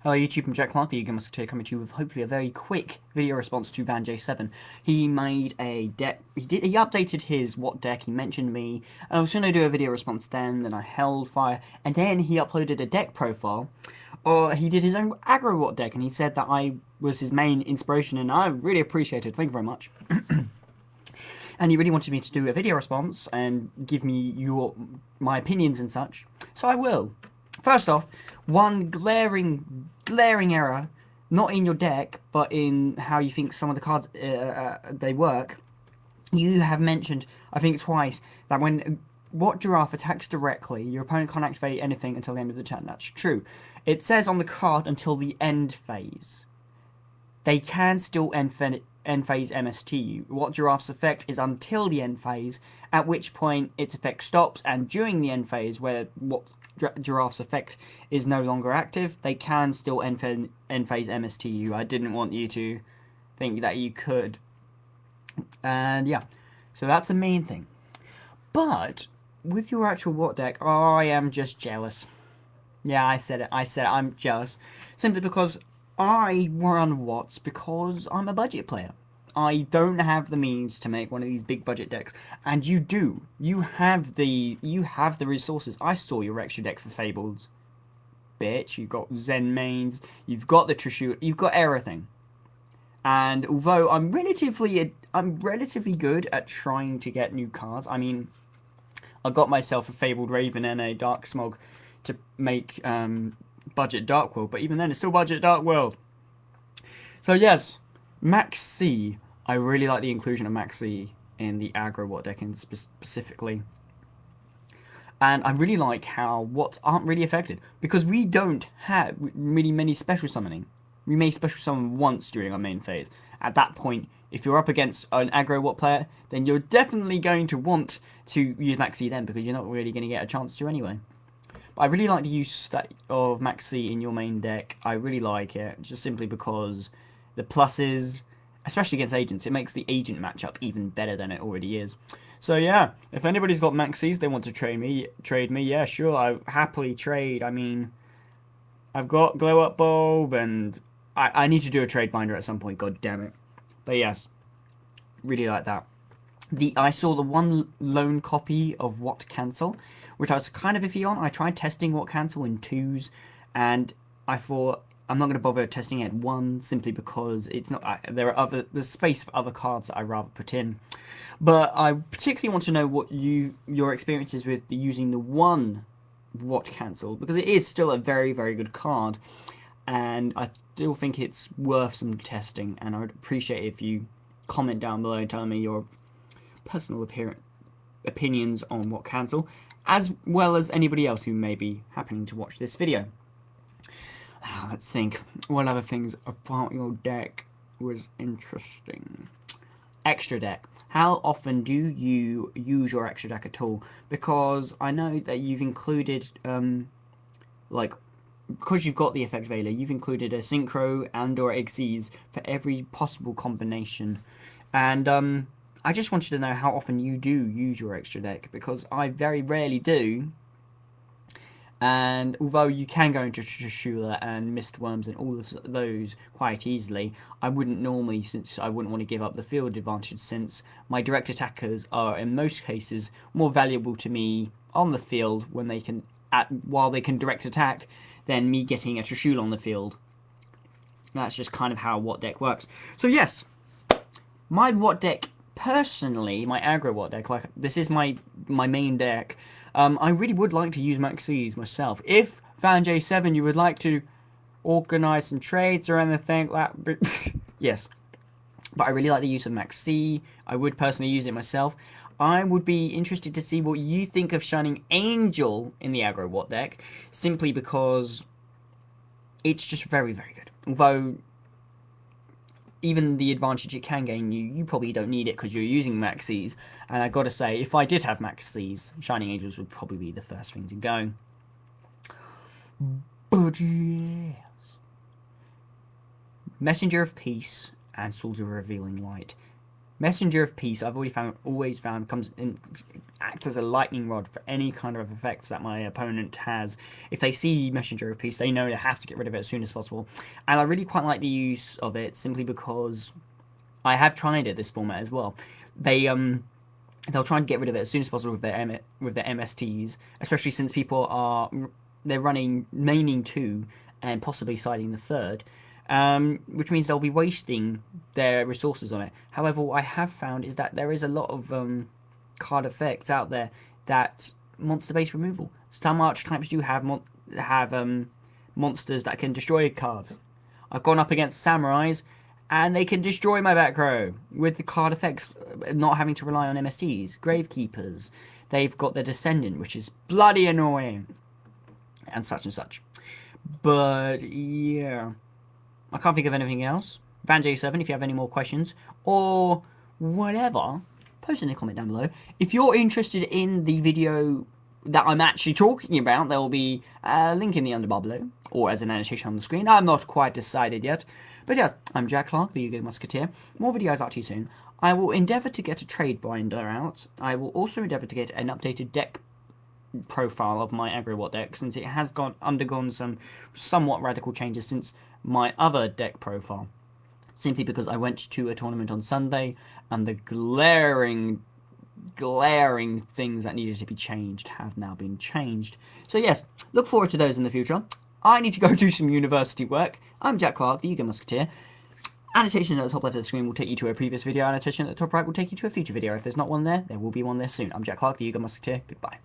Hello YouTube, I'm Jack Clark, the Eager Musketeer, coming to you with hopefully a very quick video response to Vaanj7. He made a deck, he updated his what deck, he mentioned me, and I was going to do a video response then I held fire, and then he uploaded a deck profile, or he did his own AggroWatt deck, and he said that I was his main inspiration, and I really appreciate it, thank you very much. And he really wanted me to do a video response and give me my opinions and such, so I will. First off, one glaring error, not in your deck, but in how you think some of the cards they work. You have mentioned, I think twice, that when what giraffe attacks directly, your opponent can't activate anything until the end of the turn. That's true. It says on the card until the end phase. They can still end phase MST. What giraffe's effect is until the end phase, at which point its effect stops, and during the end phase, where what giraffe's effect is no longer active, they can still end phase MSTU. I didn't want you to think that you could. And yeah, so that's the main thing. But with your actual what deck, I am just jealous. Yeah, I said it. I'm jealous. Simply because I run Watts because I'm a budget player. I don't have the means to make one of these big budget decks, and you do. You have the resources. I saw your extra deck for Fables, bitch. You've got Zen mains. You've got the Trishula. You've got everything. And although I'm relatively good at trying to get new cards. I mean, I got myself a Fabled Raven and a Dark Smog to make budget Dark World, but even then, it's still budget Dark World. So yes, Maxi. I really like the inclusion of Maxi in the AggroWatt deck specifically. And I really like how Watts aren't really affected, because we don't have really many special summoning. We may special summon once during our main phase. At that point, if you're up against an AggroWatt player, then you're definitely going to want to use Maxi then, because you're not really going to get a chance to anyway. But I really like the use of Maxi in your main deck. I really like it, just simply because the pluses, especially against agents, it makes the agent matchup even better than it already is. So yeah, if anybody's got Maxis, they want to trade me, yeah, sure, I happily trade. I mean, I've got Glow Up Bulb, and I need to do a trade binder at some point, god damn it. But yes, really like that. I saw the one lone copy of What Cancel, which I was kind of iffy on. I tried testing What Cancel in 2s, and I thought I'm not going to bother testing it at 1, simply because it's not. There's space for other cards that I'd rather put in. But I particularly want to know what your experience is with using the one What Cancel, because it is still a very, very good card, and I still think it's worth some testing. And I would appreciate if you comment down below and tell me your personal opinions on What Cancel, as well as anybody else who may be happening to watch this video. Let's think. What other things about your deck was interesting? Extra deck. How often do you use your extra deck at all? Because I know that you've included, because you've got the Effect Veiler, you've included a Synchro and or Xyz for every possible combination. And I just wanted to know how often you do use your extra deck, because I very rarely do. And although you can go into Trishula and Mistworms and all of those quite easily, I wouldn't normally, since I wouldn't want to give up the field advantage, since my direct attackers are in most cases more valuable to me on the field when they can, while they can direct attack, than me getting a Trishula on the field. That's just kind of how What deck works. So yes, my What deck, personally, my AggroWatt deck, like this is my main deck. I really would like to use Maxis myself. If Vaanj7, you would like to organise some trades or anything like that, yes. But I really like the use of Maxi. I would personally use it myself. I would be interested to see what you think of Shining Angel in the AggroWatt deck, simply because it's just very, very good. Although, even the advantage it can gain you probably don't need it because you're using Maxis. And I gotta say, if I did have Maxis, Shining Angels would probably be the first thing to go. But yes. Messenger of Peace and Swords of Revealing Light. Messenger of Peace, I've always found comes in, acts as a lightning rod for any kind of effects that my opponent has. If they see Messenger of Peace, they know they have to get rid of it as soon as possible. And I really quite like the use of it simply because I have tried it this format as well. They'll try and get rid of it as soon as possible with their MSTs, especially since they're running maining 2 and possibly siding the 3rd. Which means they'll be wasting their resources on it. However, what I have found is that there is a lot of card effects out there that monster-based removal. Some archetypes do have monsters that can destroy cards. I've gone up against samurais, and they can destroy my back row with the card effects, not having to rely on MSTs. Gravekeepers, they've got their Descendant, which is bloody annoying, and such. But yeah, I can't think of anything else. Vaanj7, if you have any more questions or whatever, post in a comment down below. If you're interested in the video that I'm actually talking about, there will be a link in the underbar below, or as an annotation on the screen. I'm not quite decided yet. But yes, I'm Jack Clark, the Yu-Gi-Oh! Musketeer. More videos out to you soon. I will endeavour to get a trade binder out. I will also endeavour to get an updated deck profile of my AggroWatts deck, since it has undergone some somewhat radical changes since my other deck profile, simply because I went to a tournament on Sunday and the glaring things that needed to be changed have now been changed. So yes, look forward to those in the future. I need to go do some university work. I'm Jack Clark, the Yu-Gi-Oh! Musketeer. Annotation at the top left of the screen will take you to a previous video. Annotation at the top right will take you to a future video. If there's not one there, there will be one there soon. I'm Jack Clark, the Yu-Gi-Oh! Musketeer. Goodbye.